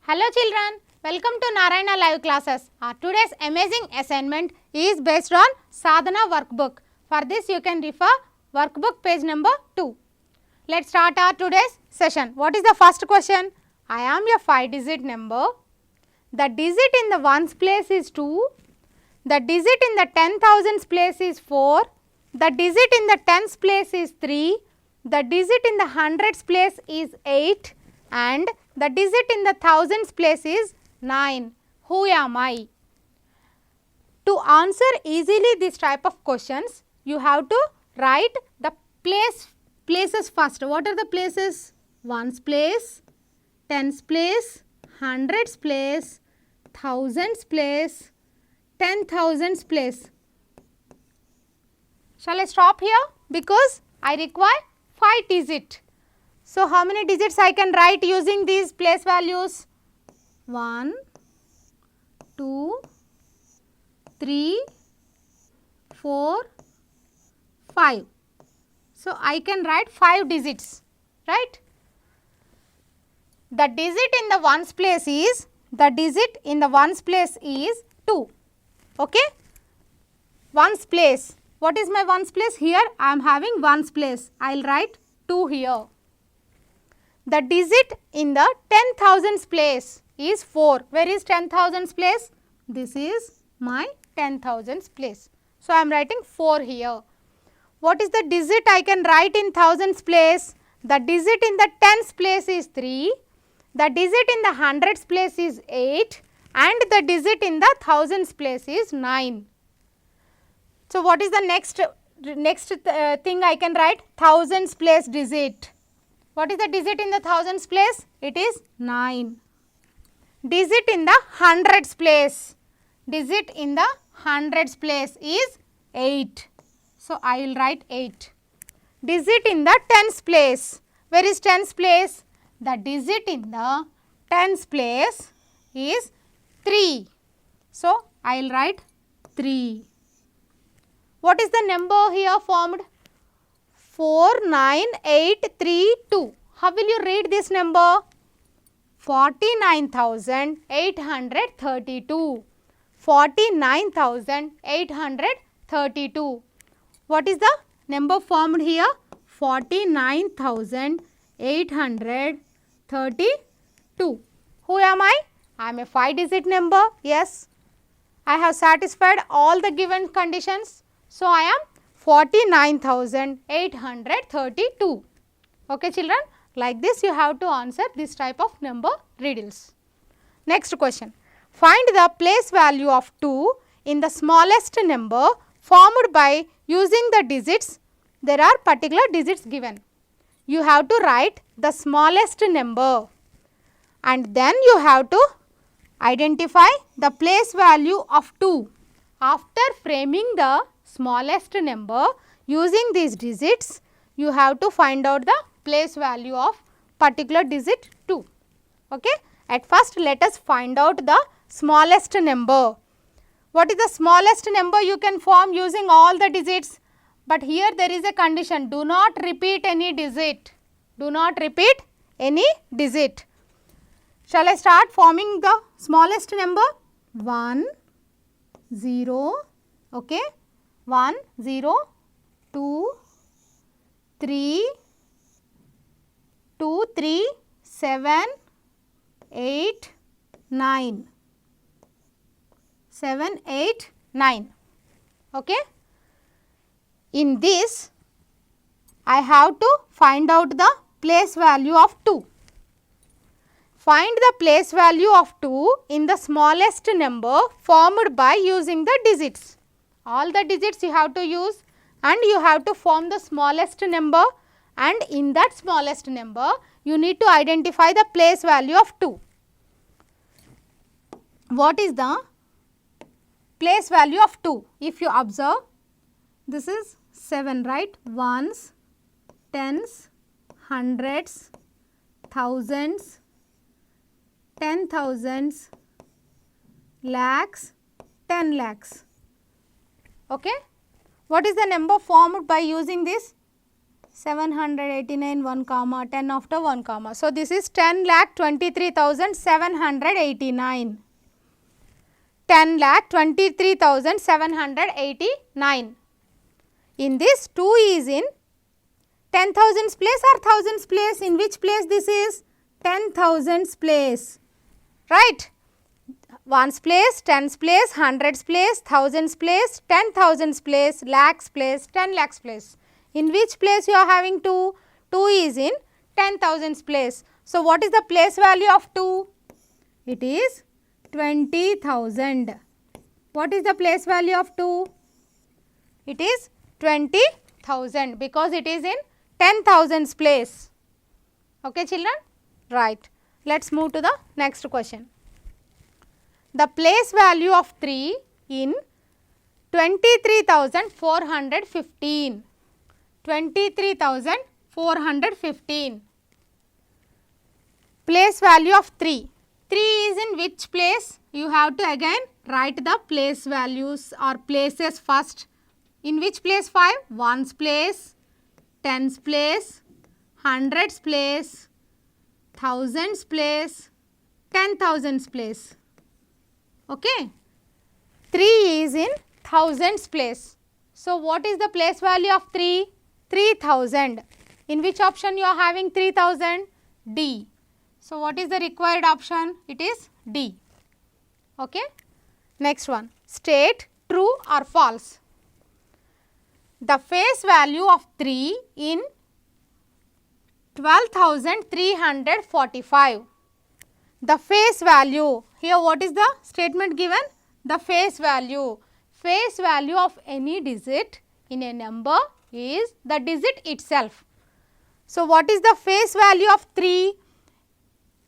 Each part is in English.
Hello children, welcome to Narayana live classes. Today's amazing assignment is based on Sadhana workbook. For this you can refer workbook page number 2. Let's start our today's session. What is the first question? I am a 5-digit number. The digit in the ones place is 2. The digit in the 10,000s place is 4. The digit in the tens place is 3. The digit in the hundreds place is 8. And the digit in the thousands place is 9. Who am I? To answer easily this type of questions, you have to write the places first. What are the places? Ones place, tens place, hundreds place, thousands place, 10,000s place. Shall I stop here? Because I require 5 digits. So, how many digits I can write using these place values? 1, 2, 3, 4, 5. So, I can write 5 digits, right? The digit in the ones place is, 2, okay? Ones place. What is my ones place? Here I am having ones place. I will write 2 here. The digit in the 10,000s place is 4. Where is 10,000s place? This is my 10,000s place. So, I am writing 4 here. What is the digit I can write in thousands place? The digit in the tens place is 3. The digit in the hundreds place is 8. And the digit in the thousands place is 9. So, what is the next thing I can write? Thousands place digit. What is the digit in the thousands place? It is 9. Digit in the hundreds place. Digit in the hundreds place is 8. So, I will write 8. Digit in the tens place. Where is tens place? The digit in the tens place is 3. So, I will write 3. What is the number here formed? 49832. How will you read this number? 49,832. 49,832. What is the number formed here? 49,832. Who am I? I am a 5-digit number. Yes. I have satisfied all the given conditions. So, I am 49,832. Okay children, like this you have to answer this type of number riddles. Next question, find the place value of 2 in the smallest number formed by using the digits. There are particular digits given. You have to write the smallest number and then you have to identify the place value of 2. After framing the smallest number using these digits, you have to find out the place value of particular digit 2. Okay? At first, let us find out the smallest number. What is the smallest number you can form using all the digits? But here there is a condition, do not repeat any digit. Do not repeat any digit. Shall I start forming the smallest number? 1, 0, okay? 1, 0, 2, 3, 2, 3, 7, 8, 9. 7, 8, 9. Okay? In this, I have to find out the place value of 2. Find the place value of 2 in the smallest number formed by using the digits. All the digits you have to use and you have to form the smallest number, and in that smallest number you need to identify the place value of 2. What is the place value of 2? If you observe, this is 7, right? Ones, tens, hundreds, thousands, 10,000s, lakhs, 10 lakhs. Okay? What is the number formed by using this? 789 1 comma 10 after 1 comma. So, this is 10,23,789. 10,23,789. In this 2 is in 10,000s place or 1000s place? In which place this is? 10,000s place, right? 1s place, 10s place, 100s place, 1000s place, 10,000s place, lakhs place, 10 lakhs place. In which place you are having 2? 2 is in 10,000s place. So, what is the place value of 2? It is 20,000. What is the place value of 2? It is 20,000 because it is in 10,000s place. Okay, children? Right. Let us move to the next question. The place value of 3 in 23,415. 23,415. Place value of 3. 3 is in which place? You have to again write the place values or places first. In which place 5? 1's place, 10's place, 100's place, 1000's place, 10,000's place. Okay. 3 is in 1000's place. So, what is the place value of 3? 3000. In which option you are having 3000? D. So, what is the required option? It is D. Okay. Next one, state true or false. The face value of 3 in 12,345. The face value, here what is the statement given? The face value. Face value of any digit in a number is the digit itself. So, what is the face value of 3?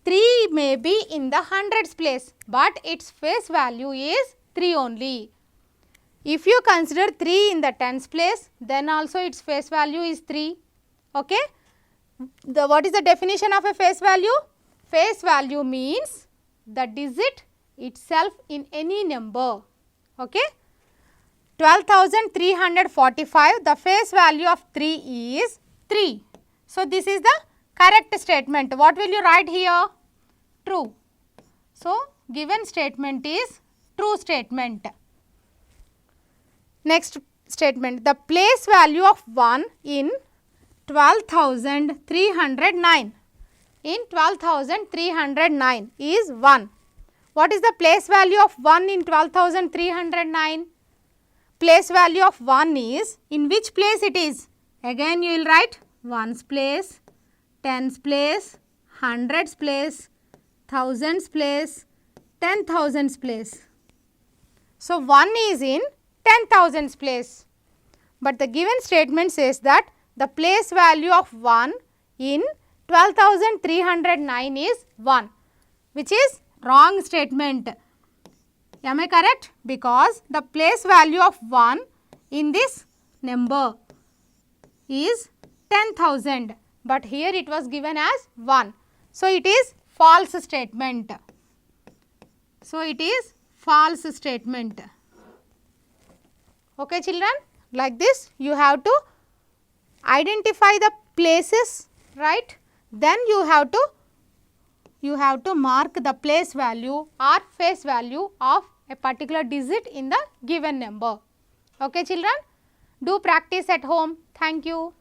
3 may be in the hundreds place, but its face value is 3 only. If you consider 3 in the tens place, then also its face value is 3. Okay? What is the definition of a face value? Face value means the digit itself in any number. Okay? 12,345, the face value of 3 is 3. So, this is the correct statement. What will you write here? True. So, given statement is true statement. Next statement, the place value of 1 in 12,309. In 12,309 is 1. What is the place value of 1 in 12,309? Place value of 1 is, in which place it is? Again you will write 1's place, 10's place, 100's place, 1000's place, 10,000's place. So, 1 is in 10,000's place, but the given statement says that the place value of 1 in 12,309 is 1, which is wrong statement. Am I correct? Because the place value of 1 in this number is 10,000, but here it was given as 1. So, it is false statement. So, it is false statement. Okay, children, like this you have to identify the places, right? Then you have to mark the place value or face value of a particular digit in the given number. Okay, children, do practice at home. Thank you.